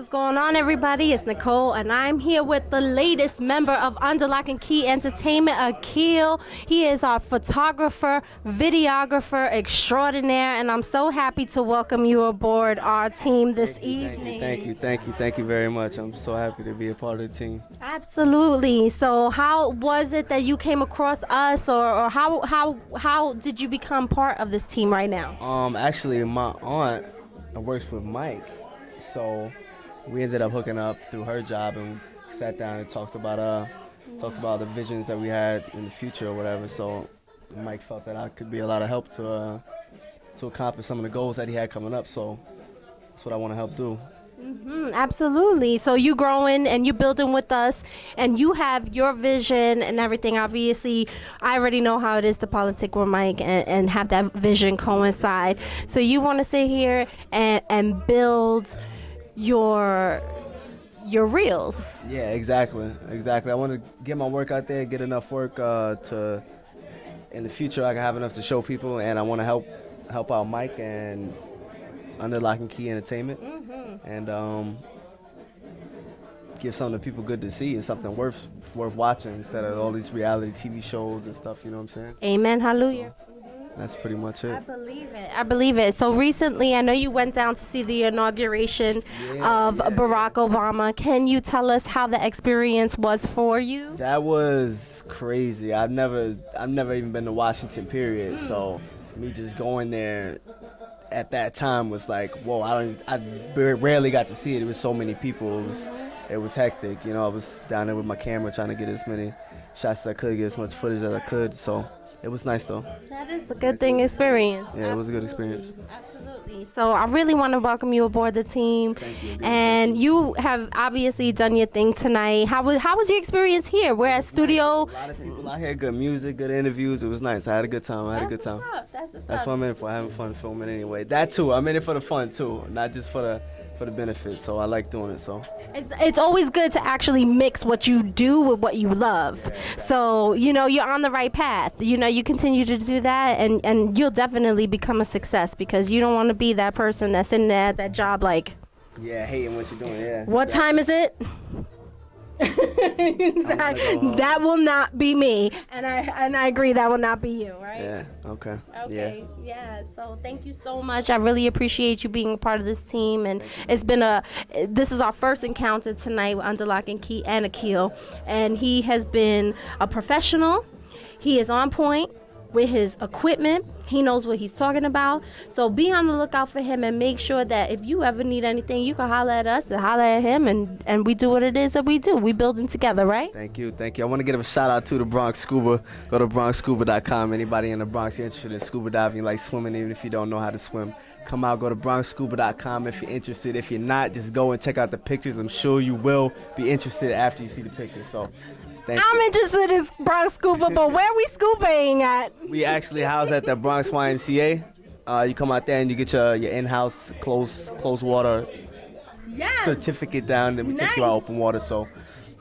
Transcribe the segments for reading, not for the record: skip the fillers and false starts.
What's going on, everybody? It's Nicole, and I'm here with the latest member of Under Lock and Key Entertainment, Akil. He is our photographer, videographer extraordinaire, and I'm so happy to welcome you aboard our team this evening. Thank you very much. I'm so happy to be a part of the team. Absolutely. So how was it that you came across us, or how did you become part of this team right now? Actually, my aunt works with Mike, so we ended up hooking up through her job and sat down and talked about the visions that we had in the future or whatever. So Mike felt that I could be a lot of help to accomplish some of the goals that he had coming up. So that's what I want to help do. Absolutely. So you growing and you building with us, and you have your vision and everything. Obviously, I already know how it is to politic with Mike and have that vision coincide. So you want to sit here and build your reels. Yeah, exactly. I want to get my work out there, get enough work to in the future I can have enough to show people, and I want to help out Mike and Under Lock and Key Entertainment, and give something that people good to see and something worth watching instead of all these reality TV shows and stuff. You know what I'm saying? Amen. Hallelujah. So, that's pretty much it. I believe it. So recently, I know you went down to see the inauguration of Barack Obama. Can you tell us how the experience was for you? That was crazy. I've never even been to Washington, period. So me just going there at that time was like, whoa. I rarely got to see it. There was so many people. It was hectic. You know, I was down there with my camera trying to get as many shots as I could, get as much footage as I could. So it was nice though. That is a good thing experience. Yeah, it was a good experience. Absolutely. So I really want to welcome you aboard the team. Thank you. And you have obviously done your thing tonight. How was your experience here? We're at studio. A lot of people out here, good music, good interviews. It was nice. I had a good time. That's That's what I'm in for. Having fun filming anyway. That too. I'm in it for the fun too, not just for the benefit. So I like doing it. So it's always good to actually mix what you do with what you love. Yeah, exactly. So you're on the right path. You continue to do that, and you'll definitely become a success, because you don't want to be that person that's in there at that job like, yeah, hating what you're doing. Yeah. What time is it? That will not be me, and I agree, that will not be you, right? Yeah. Okay. Yeah. So thank you so much. I really appreciate you being a part of this team, and this is our first encounter tonight with Under Lock and Key and Akil, and he has been a professional. He is on point with his equipment. He knows what he's talking about. So be on the lookout for him, and make sure that if you ever need anything, you can holler at us and holler at him, and we do what it is that we do. We building together, right? Thank you. I want to give a shout out to the Bronx Scuba. Go to bronxscuba.com. Anybody in the Bronx you're interested in scuba diving, you like swimming, even if you don't know how to swim, come out, go to bronxscuba.com if you're interested. If you're not, just go and check out the pictures. I'm sure you will be interested after you see the pictures. So I'm interested in Bronx Scuba, but where are we scubaing at? We actually house at the Bronx YMCA. You come out there and you get your in-house closed water certificate down, then we take you out open water. So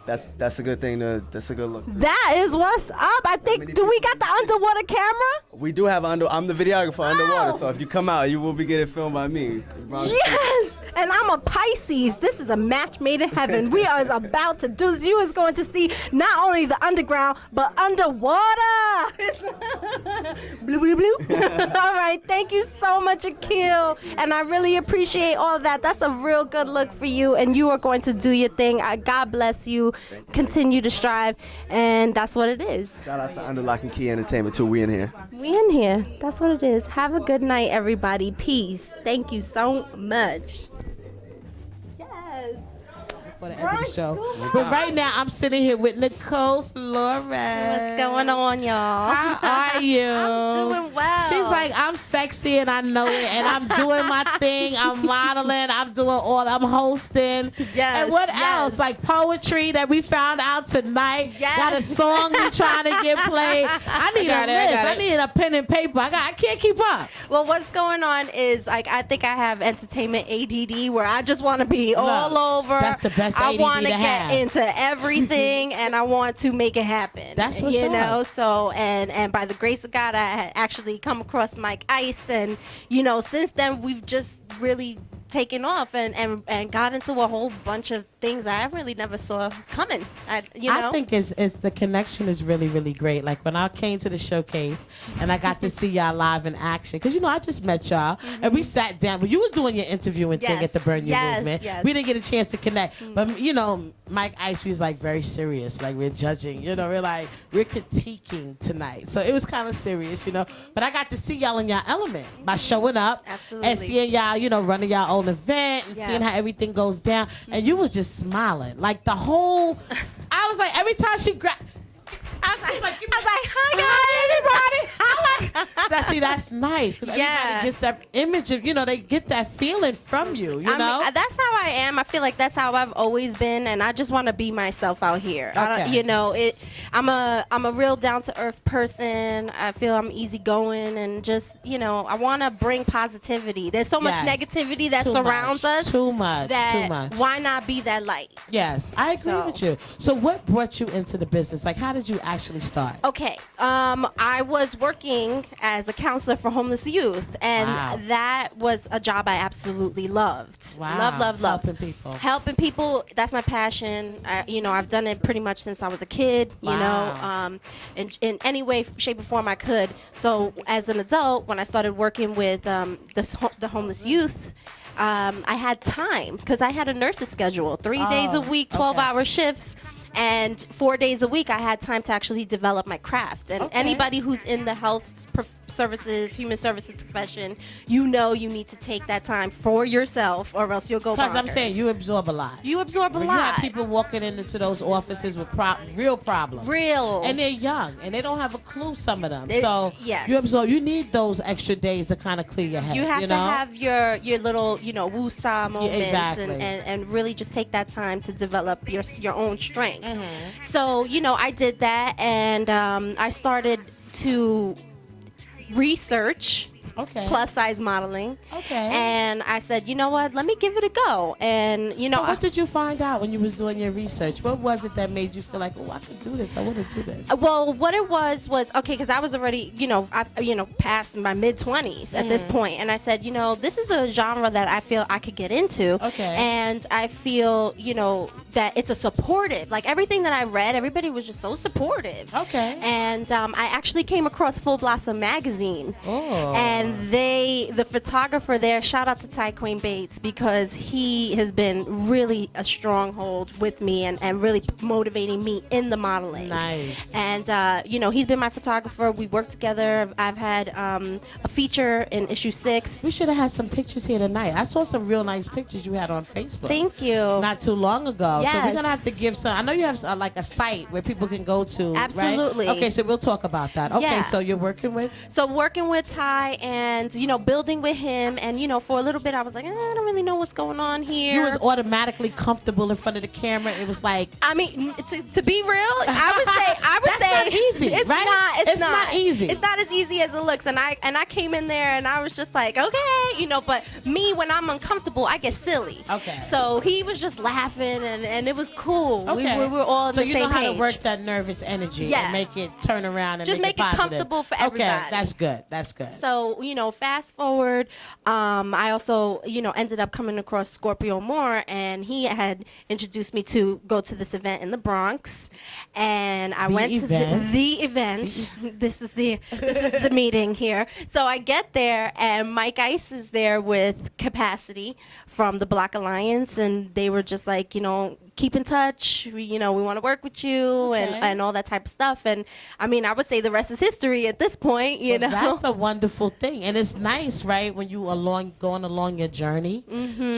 that's a good thing. That's a good look. That is what's up. I think. Do we got the underwater camera? We do have I'm the videographer underwater. So if you come out, you will be getting filmed by me. Yes. And I'm a Pisces. This is a match made in heaven. We are about to do this. You is going to see not only the underground, but underwater. Blue, blue, blue. All right. Thank you so much, Akil. And I really appreciate all of that. That's a real good look for you. And you are going to do your thing. God bless you. Continue to strive. And that's what it is. Shout out to Under Lock and Key Entertainment, too. We in here. We in here. That's what it is. Have a good night, everybody. Peace. Thank you so much. For the end of the show. But right now, I'm sitting here with Nicole Flores. What's going on, y'all? How are you? I'm doing well. She's like, I'm sexy and I know it, and I'm doing my thing. I'm modeling. I'm hosting. Yes. And what else? Like poetry that we found out tonight. Yes. Got a song we trying to get played. I need a list. I need a pen and paper. I can't keep up. Well, what's going on is, like, I think I have entertainment ADD, where I just want to be all over. That's the best I want to get have. into everything, and I want to make it happen. That's what's up. So and by the grace of God, I had actually come across Mike Ice, and since then we've just really taken off and got into a whole bunch of things I really never saw coming. I think it's the connection is really, really great. Like when I came to the showcase and I got to see y'all live in action, because I just met y'all and we sat down. When you was doing your interviewing thing at the Burn You movement, we didn't get a chance to connect. But Mike Ice was like very serious, like we're judging. We're like we're critiquing tonight, so it was kind of serious, But I got to see y'all in y'all element by showing up and seeing y'all, running y'all own event and seeing how everything goes down, and you was just smiling like the whole. I was like, every time she grabbed. I was like, hi everybody. That's nice because everybody gets that image of, they get that feeling from you. You know, that's how I am. I feel like that's how I've always been, and I just want to be myself out here. Okay. I'm a real down to earth person. I feel I'm easygoing, and just I want to bring positivity. There's so much negativity that surrounds us. Too much. Why not be that light? Yes, I agree with you. So what brought you into the business? Like, how did you actually start? Okay. I was working as a counselor for homeless youth, and that was a job I absolutely loved. Wow. Loved. Helping people, that's my passion. I've done it pretty much since I was a kid, in any way, shape, or form I could. So as an adult, when I started working with the homeless youth, I had time because I had a nurse's schedule, 3 days a week, 12-hour shifts. And 4 days a week, I had time to actually develop my craft. And anybody who's in the health services, human services profession, you need to take that time for yourself, or else you'll go bonkers. Because I'm saying you absorb a lot. You absorb a lot. You have people walking into those offices with real problems. And they're young, and they don't have a clue, some of them. You absorb. You need those extra days to kind of clear your head. You have to have your little, woo-saw moments and really just take that time to develop your own strength. So, I did that, and I started to research plus size modeling. And I said, you know what, let me give it a go. And so what did you find out when you was doing your research? What was it that made you feel like, I could do this, I want to do this? Well, what it was because I was already past my mid-20s at this point, and I said, this is a genre that I feel I could get into. And I feel that it's a supportive, like everything that I read, everybody was just so supportive. And I actually came across Full Blossom magazine. And the photographer there, shout out to Ty Queen Bates, because he has been really a stronghold with me and really motivating me in the modeling. Nice. And he's been my photographer. We work together. I've had a feature in issue 6. We should have had some pictures here tonight. I saw some real nice pictures you had on Facebook. Thank you. Not too long ago. Yes. So we're gonna have to give some. I know you have like a site where people can go to. Absolutely. Right? Okay, so we'll talk about that. Okay, so you're working with. So working with Ty and building with him, and for a little bit I was like, I don't really know what's going on here. You was automatically comfortable in front of the camera. It was like, I mean, to be real, I would that's say not easy. It's right? not. It's not easy. It's not as easy as it looks. And I came in there and I was just like, okay, but me, when I'm uncomfortable, I get silly. So he was just laughing and it was cool. We were all on the same page. So you know how to work that nervous energy and make it turn around and just make it comfortable for everybody. Okay, that's good. That's good. So fast forward, I also ended up coming across Scorpio Moore, and he had introduced me to go to this event in the Bronx, and I went to the event. This is the meeting here. So I get there, and Mike Ice is there with Capacity from the Black Alliance, and they were just like, keep in touch. We want to work with you and all that type of stuff. And I mean, I would say the rest is history at this point. That's a wonderful thing, and it's nice, right? When you going along your journey,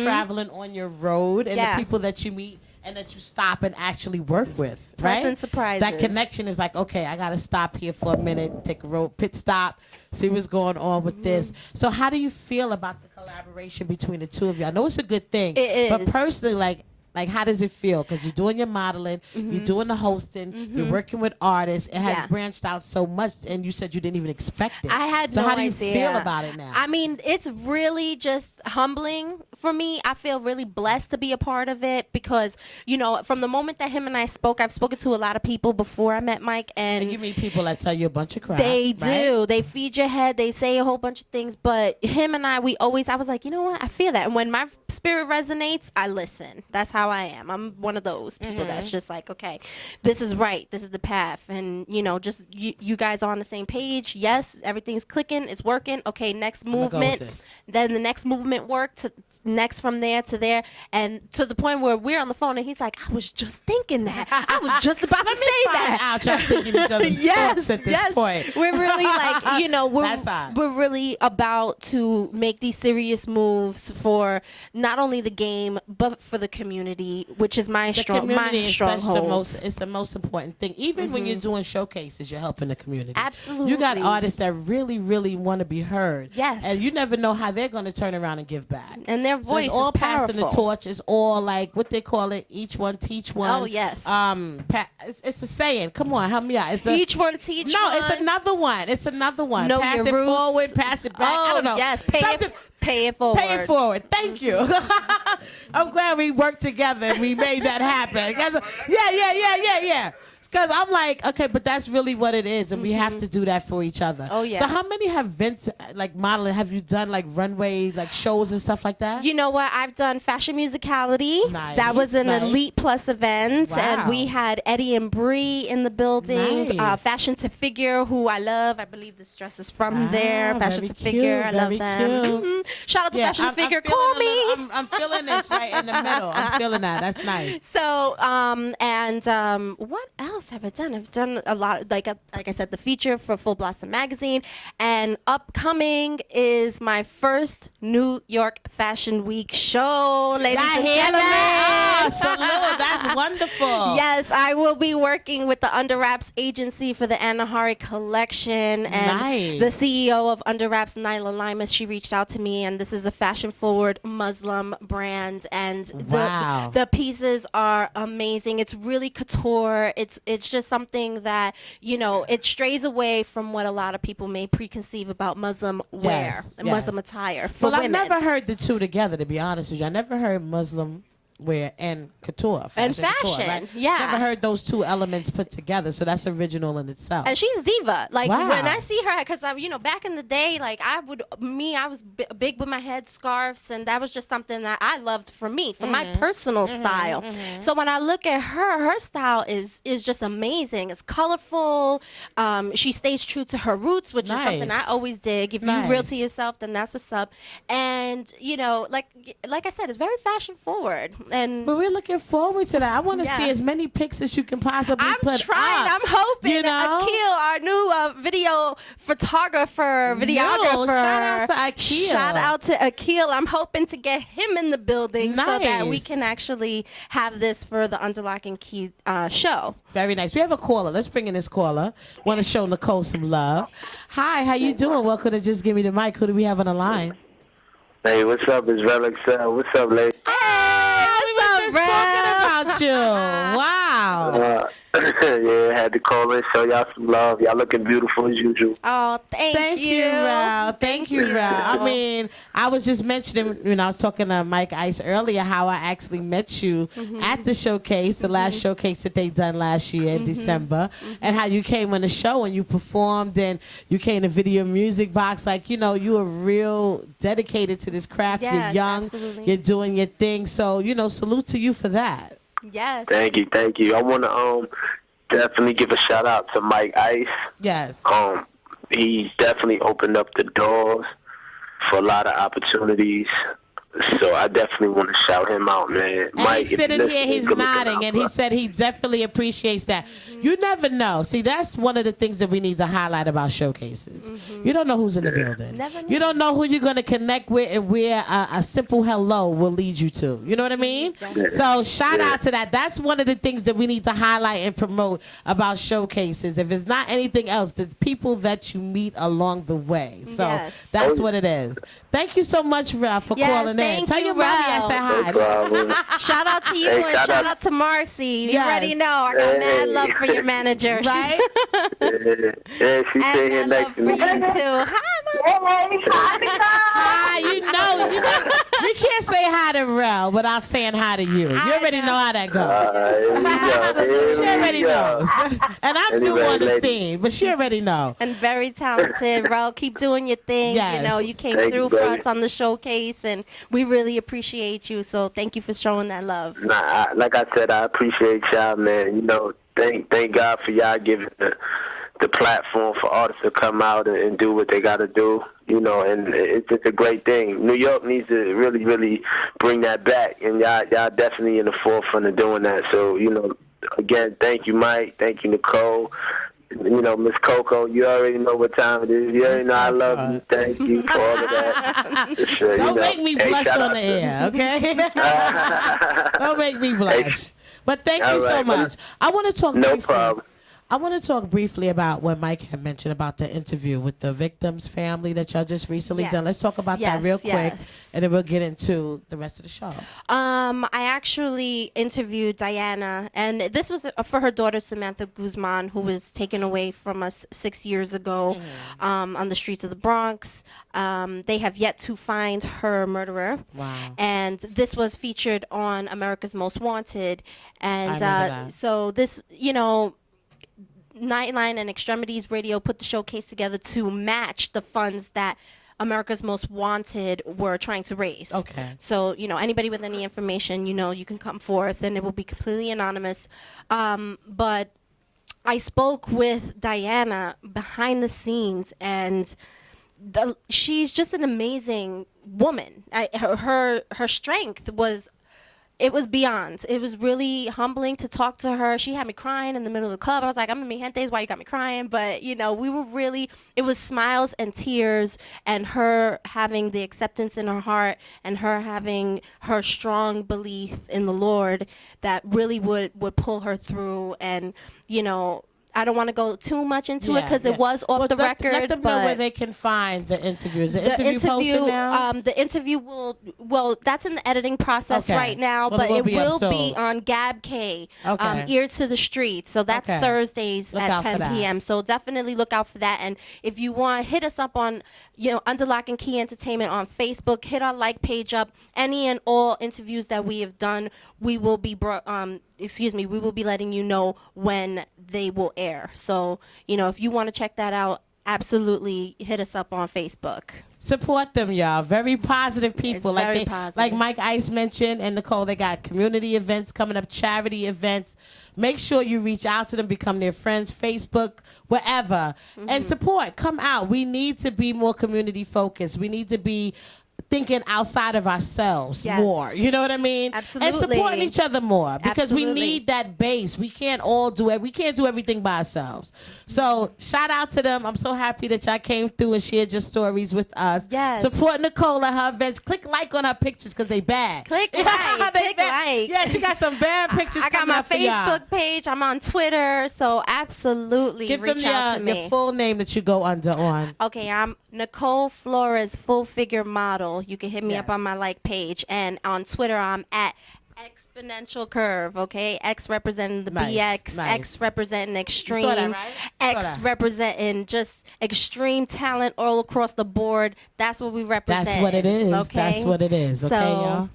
traveling on your road, and the people that you meet and that you stop and actually work with, right? Pleasant surprises. That connection is like, okay, I gotta stop here for a minute, take a road pit stop, see what's going on with this. So how do you feel about the collaboration between the two of you? I know it's a good thing, but personally, like how does it feel? Because you're doing your modeling, you're doing the hosting, you're working with artists. It has branched out so much, and you said you didn't even expect it. I had no idea. So how do you feel about it now? I mean, it's really just humbling for me, I feel really blessed to be a part of it because, you know, from the moment that him and I spoke, I've spoken to a lot of people before I met Mike. And you meet people that tell you a bunch of crap. They do. Right? They feed your head. They say a whole bunch of things. But him and I was like, you know what? I feel that. And when my spirit resonates, I listen. That's how I am. I'm one of those people that's just like, okay, this is right. This is the path. And, you know, just you guys are on the same page. Yes, everything's clicking. It's working. Okay, next movement. Then the next movement worked. Next from there to there. And to the point where we're on the phone and he's like, I was just thinking that. I was just about to say that. Out, y'all thinking each other's thoughts at this point. We're really like, you know, we're really about to make these serious moves for not only the game but for the community, which is my stronghold. It's the most important thing. Even when you're doing showcases, you're helping the community. Absolutely. You got artists that really, really want to be heard. Yes. And you never know how they're going to turn around and give back. And their voice it's all is powerful. passing the torch. It's all like what they call it. Each one teach one. Oh yes. It's a saying. Come on, help me out. Each one teach one. No, it's another one. It's another one. Know pass your it roots. forward. Pass it back. Oh, I don't know. Yes. Pay it forward. Pay it forward. Thank you. I'm glad we worked together and we made that happen. Yeah. Because I'm like, okay, but that's really what it is, and we have to do that for each other. Oh, yeah. So how many have Vince, like, modeling? Have you done, like, runway, like, shows and stuff like that? You know what? I've done Fashion Musicality. Nice, that was an nice. Elite Plus event. Wow. And we had Eddie and Bree in the building. Nice. Fashion to Figure, who I love. I believe this dress is from there. Fashion to Figure. I love them. Shout out to Fashion to Figure. Call me. I'm feeling this right in the middle. I'm feeling that. That's nice. So, what else have I done? I've done a lot, like I said, the feature for Full Blossom magazine, and upcoming is my first New York Fashion Week show, ladies and gentlemen. Oh, salute. That's wonderful. Yes, I will be working with the Under Wraps agency for the Anahari collection, and the CEO of Under Wraps, Nyla Limas, she reached out to me, and this is a fashion-forward Muslim brand, and the pieces are amazing. It's really couture. It's just something that, you know, it strays away from what a lot of people may preconceive about Muslim wear and Muslim attire for women. I've never heard the two together, to be honest with you. I never heard Muslim wear and couture. Fashion. Right? Yeah. Never heard those two elements put together, so that's original in itself. And she's diva. Like, when I see her, because, you know, back in the day, like, I was big with my head scarves, and that was just something that I loved for me, for my personal style. So when I look at her style is just amazing. It's colorful. She stays true to her roots, which is something I always dig. If you're real to yourself, then that's what's up. And, you know, like I said, it's very fashion forward. But we're looking forward to that. I want to see as many pics as you can possibly put up. I'm hoping. You know? Akil, our new video photographer, videographer. Shout out to Akil. Shout out to Akil. I'm hoping to get him in the building so that we can actually have this for the Under Lock and Key show. Very nice. We have a caller. Let's bring in this caller. Want to show Nicole some love. Hi, how you doing? Welcome to Just Give Me the Mic. Who do we have on the line? Hey, what's up? It's Relic Cell. What's up, lady? Talking about you. Wow. Yeah, had to call in, show y'all some love. Y'all looking beautiful as usual. Oh, thank you. Rao. Thank you, Rao. I mean, I was just mentioning, you know, I was talking to Mike Ice earlier how I actually met you at the showcase, the last showcase that they done last year in December, and how you came on the show and you performed and you came to Video Music Box. Like, you know, you were real dedicated to this craft. Yes, you're young. absolutely. You're doing your thing. So, you know, salute to you for that. Yes. Thank you. I want to definitely give a shout out to Mike Ice. Yes. He's definitely opened up the doors for a lot of opportunities. So I definitely want to shout him out, man. And Mike, he's sitting here, he's nodding, and he said he definitely appreciates that. You never know. See, that's one of the things that we need to highlight about showcases. You don't know who's in the building. You don't know who you're going to connect with and where a simple hello will lead you to. You know what I mean? So shout out to that. That's one of the things that we need to highlight and promote about showcases. If it's not anything else, the people that you meet along the way. So that's what it is. Thank you so much, Ralph, for calling in. Tell your mommy I said hi. No shout out to you and shout out to Marcy. You already know I got mad love for your manager. Right? Yeah, she's sitting here next to me. For you too. Hi, Mom. Hi, you know, we can't can't say hi to Rel without saying hi to you. You already know how that goes. She already knows. And I'm new on the scene, but she already know. And very talented. Rel, keep doing your thing. Yes. You know, you came Thank through you, for baby. us on the showcase, and we really appreciate you. So thank you for showing that love. Nah, like I said, I appreciate y'all, man. You know, thank God for y'all giving the platform for artists to come out and do what they got to do. You know, and it's just a great thing. New York needs to really, really bring that back, and y'all definitely in the forefront of doing that. So, you know, again, thank you, Mike. Thank you, Nicole. You know, Miss Coco, you already know what time it is. You already know I love you. Thank you for all of that. Sure, Don't make me blush on the air, okay? Don't make me blush. But thank you so much. I want to talk briefly. No problem. I want to talk briefly about what Mike had mentioned about the interview with the victim's family that y'all just recently done. Let's talk about that real quick, and then we'll get into the rest of the show. I actually interviewed Diana, and this was for her daughter Samantha Guzman, who was taken away from us 6 years ago on the streets of the Bronx. They have yet to find her murderer. Wow. And this was featured on America's Most Wanted. And I remember that. so this, you know, Nightline and Extremities Radio put the showcase together to match the funds that America's Most Wanted were trying to raise. Okay. So, you know, anybody with any information, you know, you can come forth, and it will be completely anonymous. But I spoke with Diana behind the scenes, and she's just an amazing woman. Her strength was... It was beyond. It was really humbling to talk to her. She had me crying in the middle of the club. I was like, I'm in mi gente's, why you got me crying? But, you know, we were really, it was smiles and tears, and her having the acceptance in her heart, and her having her strong belief in the Lord that really would pull her through. And, you know, I don't want to go too much into it because it was off the record. Let them know where they can find the interview. Is the interview posted now? The interview that's in the editing process right now, but it will be on Gab K, Ear to the Street. So that's Thursdays at 10 p.m. So definitely look out for that. And if you want, hit us up on, you know, Under Lock and Key Entertainment on Facebook. Hit our like page up. Any and all interviews that we have done, we will be we will be letting you know when they will air. So, you know, if you want to check that out, absolutely hit us up on Facebook. Support them, y'all. Very positive people. It's very positive. Like Mike Ice mentioned, and Nicole, they got community events coming up, charity events. Make sure you reach out to them, become their friends, Facebook, wherever, and support. Come out. We need to be more community focused. We need to be thinking outside of ourselves more. You know what I mean? Absolutely. And supporting each other more, because we need that base. We can't all do it. We can't do everything by ourselves. So shout out to them. I'm so happy that y'all came through and shared your stories with us. Yes. Support Nicole at her events. Click like on her pictures because they bad. Click like. Click like. Yeah, she got some bad pictures. I got my Facebook page. I'm on Twitter. So absolutely reach out to me. The full name that you go under on. Okay, I'm Nicole Flores, full figure model. You can hit me up on my like page, and on Twitter I'm at Exponential Curve. Okay, X representing the BX, X representing extreme, You saw that, right? X representing just extreme talent all across the board. That's what we represent. That's what it is. Okay? That's what it is. Okay, y'all.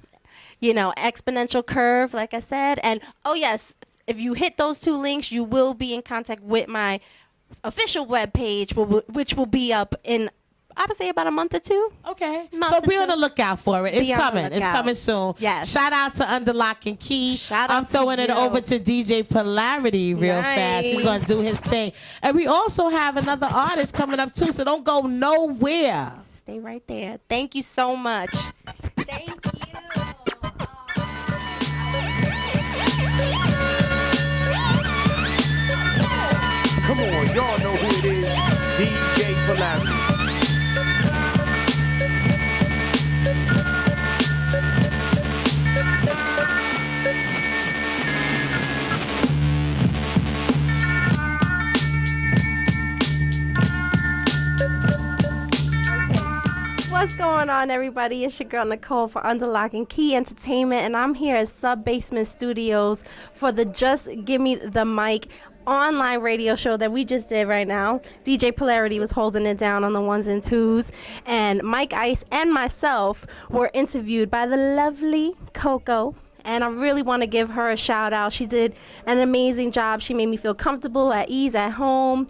You know, Exponential Curve, like I said, and oh yes, if you hit those two links, you will be in contact with my official webpage, which will be up in, I would say, about a month or two. Okay. So be on the lookout for it. It's coming. It's coming soon. Yes. Shout out to Under Lock and Key. Shout out I'm throwing it over to DJ Polarity real fast. He's going to do his thing. And we also have another artist coming up too, so don't go nowhere. Stay right there. Thank you so much. Thank you. Come on, y'all know who it is. DJ Polarity. What's going on, everybody? It's your girl Nicole for Under Lock and Key Entertainment, and I'm here at Sub Basement Studios for the Just Gimme the Mic online radio show that we just did right now. DJ Polarity was holding it down on the ones and twos, and Mike Ice and myself were interviewed by the lovely Coco. And I really want to give her a shout out. She did an amazing job. She made me feel comfortable, at ease, at home.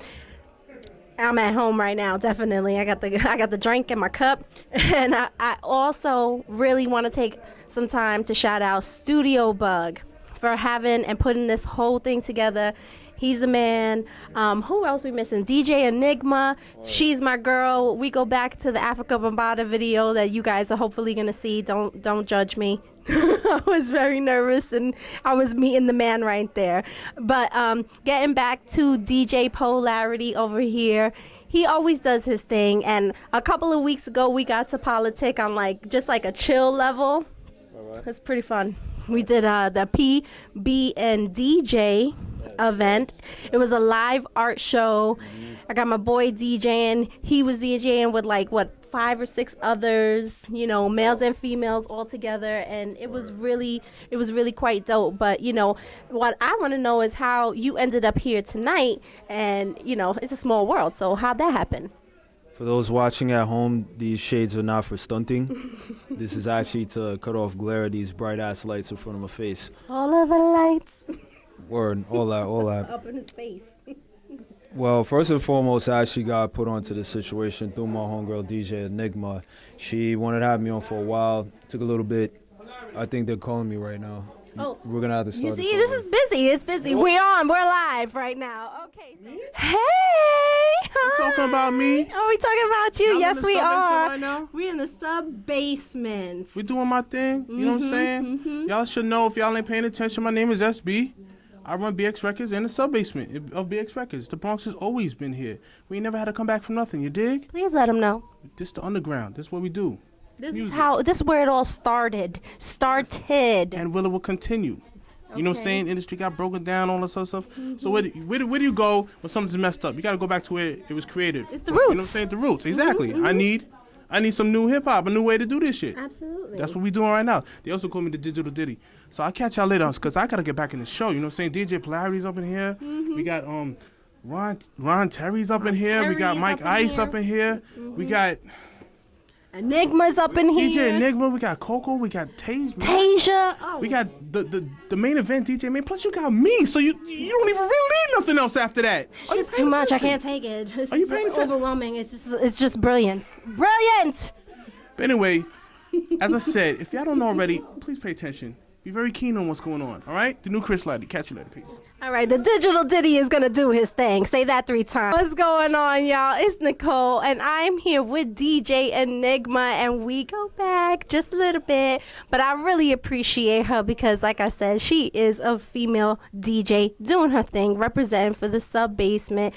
I'm at home right now, definitely. I got the drink in my cup. And I also really want to take some time to shout out Studio Bug for having and putting this whole thing together. He's the man. Who else we missing? DJ Enigma. She's my girl. We go back to the Africa Bambaataa video that you guys are hopefully gonna see. Don't judge me. I was very nervous and I was meeting the man right there. But getting back to DJ Polarity over here, he always does his thing. And a couple of weeks ago, we got to politic on just like a chill level. It's pretty fun. We did the PB and DJ event. It was a live art show. I got my boy DJing. He was DJing with 5 or 6 others, males and females all together, and it was really quite dope. But what I want to know is how you ended up here tonight, and it's a small world, so how'd that happen? For those watching at home, these shades are not for stunting. This is actually to cut off glare of these bright ass lights in front of my face. All of the lights. Word, all that. Up in his face. Well, first and foremost, I actually got put onto this situation through my homegirl DJ Enigma. She wanted to have me on for a while. Took a little bit. I think they're calling me right now. Oh, we're gonna have to start. You see, this is busy. It's busy. We're live right now. Okay. Hey. Hi. You talking about me? Are we talking about you? Y'all in Yes, the we sub-basement are. right now? We're in the sub basement. We doing my thing. You know what I'm saying? Y'all should know if y'all ain't paying attention. My name is SB. I run BX Records in the sub-basement of BX Records. The Bronx has always been here. We ain't never had to come back from nothing, you dig? Please let them know. This the underground. This what we do. This Music. is where it all started. And will continue. You know what I'm Okay. saying? Industry got broken down, all that sort of stuff. So where do you go when something's messed up? You got to go back to where it was created. It's the You know what I'm roots. saying? The roots. Exactly. I need some new hip-hop, a new way to do this shit. Absolutely. That's what we doing right now. They also call me the Digital Diddy. So I'll catch y'all later because I got to get back in the show. You know what I'm saying? DJ Polarity's up in here. We got Ron Terry's up in here. We got Terry's Mike up in Ice here. up in here. We got Enigma's up in DJ here. Enigma. We got Coco. We got Tasia. Oh. We got the main event DJ man. Plus you got me. So you don't even really need nothing else after that. It's just too much. I can't take it. It's Are you paying attention? overwhelming. It's just brilliant. Brilliant. But anyway, as I said, if y'all don't know already, please pay attention. Be very keen on what's going on. All right? The new Chris Lighty. Catch you later. Peace. All right, the Digital Diddy is going to do his thing. Say that 3 times. What's going on, y'all? It's Nicole, and I'm here with DJ Enigma, and we go back just a little bit. But I really appreciate her because, like I said, she is a female DJ doing her thing, representing for the sub-basement.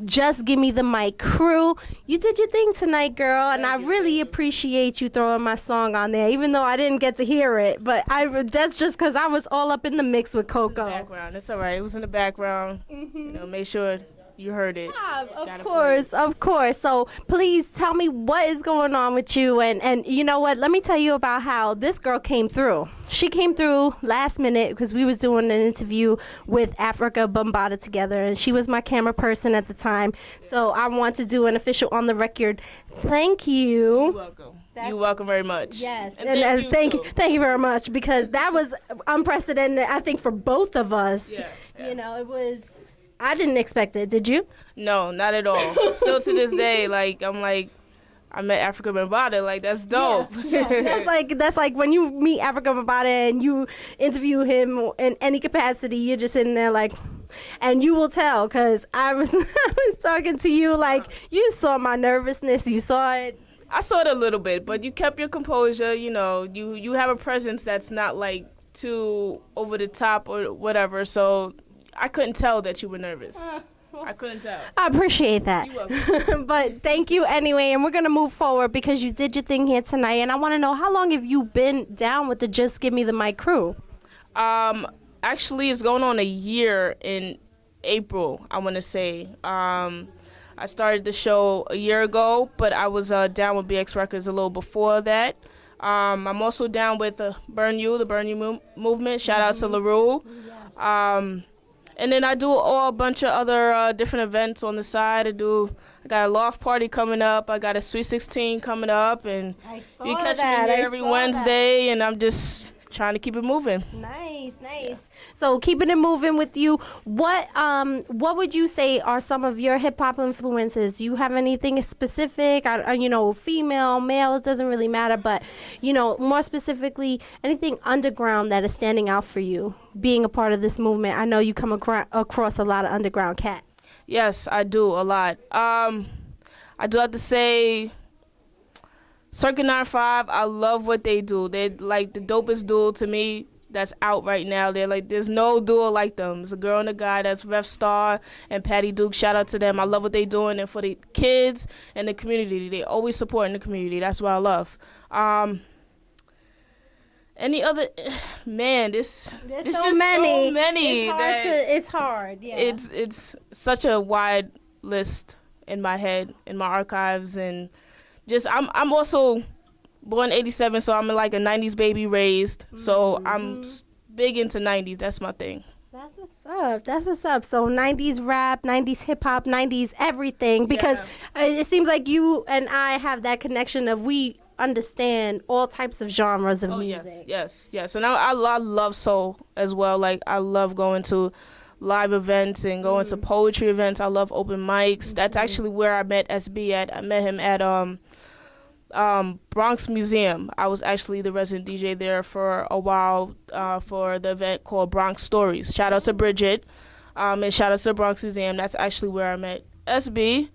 Just Give Me the Mic crew. You did your thing tonight, girl, and I really appreciate you throwing my song on there, even though I didn't get to hear it. But that's just because I was all up in the mix with Coco. Background. It's all right. It was in the background. Make sure you heard it. Of course. So please tell me what is going on with you. And you know what? Let me tell you about how this girl came through. She came through last minute because we was doing an interview with Africa Bambaataa together, and she was my camera person at the time. So I want to do an official on the record. Thank you. You're welcome. You're welcome very much. Yes, And and thank too. you very much, because that was unprecedented, I think, for both of us. Yeah. You know, it was. I didn't expect it. Did you? No, not at all. Still to this day, I met Africa Bambaataa. That's dope. Yeah. That's like when you meet Africa Bambaataa and you interview him in any capacity, you're just sitting there and you will tell, because I was talking to you you saw my nervousness, you saw it. I saw it a little bit, but you kept your composure. You know, you have a presence that's not too over the top or whatever. So I couldn't tell that you were nervous. I couldn't tell. I appreciate that. You're welcome. But thank you anyway, and we're going to move forward because you did your thing here tonight, and I want to know, how long have you been down with the Just Give Me the Mic crew? Actually, it's going on a year in April, I want to say. I started the show a year ago, but I was down with BX Records a little before that. I'm also down with the Burn You movement. Shout out to LaRue. And then I do a bunch of other different events on the side. I got a loft party coming up. I got a Sweet 16 coming up, and you catch me here every Wednesday, and I'm just trying to keep it moving. Nice. Yeah. So keeping it moving with you, what would you say are some of your hip hop influences? Do you have anything specific? Female, male, it doesn't really matter, but more specifically, anything underground that is standing out for you, being a part of this movement? I know you come across a lot of underground cats. Yes, I do a lot. I do have to say, Circuit 95, I love what they do. They're like the dopest duo to me that's out right now. They're like, there's no duo like them. It's a girl and a guy. That's Ref Star and Patty Duke. Shout out to them. I love what they're doing, and for the kids and the community, they always supporting the community. That's what I love. Any other, man? There's so just many. So many. It's hard. Yeah. It's such a wide list in my head, in my archives, and just I'm also born 87, so I'm like a 90s baby raised. So I'm big into 90s. That's my thing. That's what's up. So 90s rap, 90s hip hop, 90s everything. Because it seems like you and I have that connection of we understand all types of genres of music. Yes. And I love soul as well. Like, I love going to live events and going to poetry events. I love open mics. That's actually where I met SB at. I met him at Bronx Museum. I was actually the resident DJ there for a while for the event called Bronx Stories. Shout out to Bridget, and shout out to the Bronx Museum. That's actually where I met SB.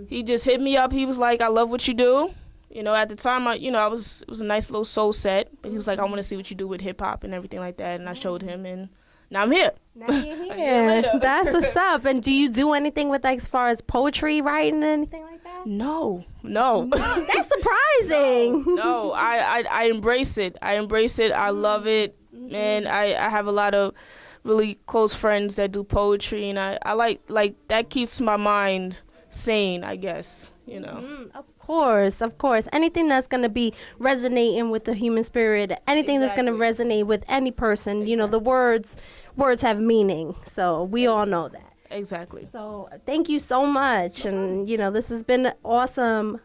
He just hit me up. He was like, I love what you do. At the time, it was a nice little soul set, but he was like, I want to see what you do with hip hop and everything like that, and I showed him, and now I'm here. Now you're here. That's what's up. And do you do anything with, like, as far as poetry, writing, anything like that? No. That's surprising. No, I embrace it. I love it, and I have a lot of really close friends that do poetry, and I like that keeps my mind sane, I guess. Of course. Anything that's going to be resonating with the human spirit, anything that's going to resonate with any person, the words have meaning. So we all know that. Exactly. So thank you so much. And, this has been an awesome,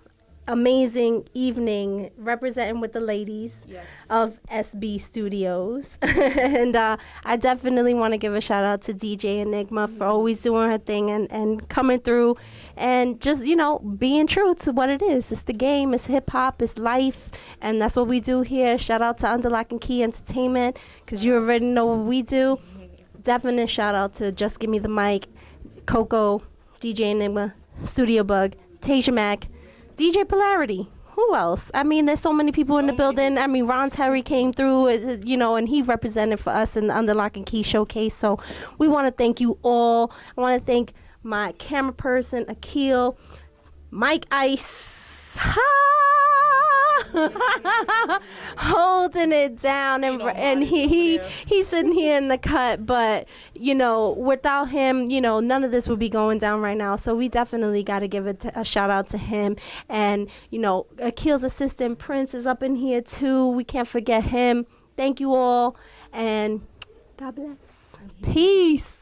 amazing evening representing with the ladies of SB Studios. And I definitely want to give a shout out to DJ Enigma for always doing her thing and coming through and just, being true to what it is. It's the game, it's hip hop, it's life, and that's what we do here. Shout out to Under Lock and Key Entertainment, because you already know what we do. Definite shout out to Just Give Me the Mic, Coco, DJ Enigma, Studio Bug, Tasia Mack, DJ Polarity. Who else? I mean, there's so many people in the building. I mean, Ron Terry came through, and he represented for us in the Under Lock and Key Showcase. So we want to thank you all. I want to thank my camera person, Akil, Mike Ice, holding it down, and he's sitting here in the cut, but without him, none of this would be going down right now. So we definitely got to give a shout out to him. And Akil's assistant Prince is up in here too. We can't forget him. Thank you all, and God bless. Peace.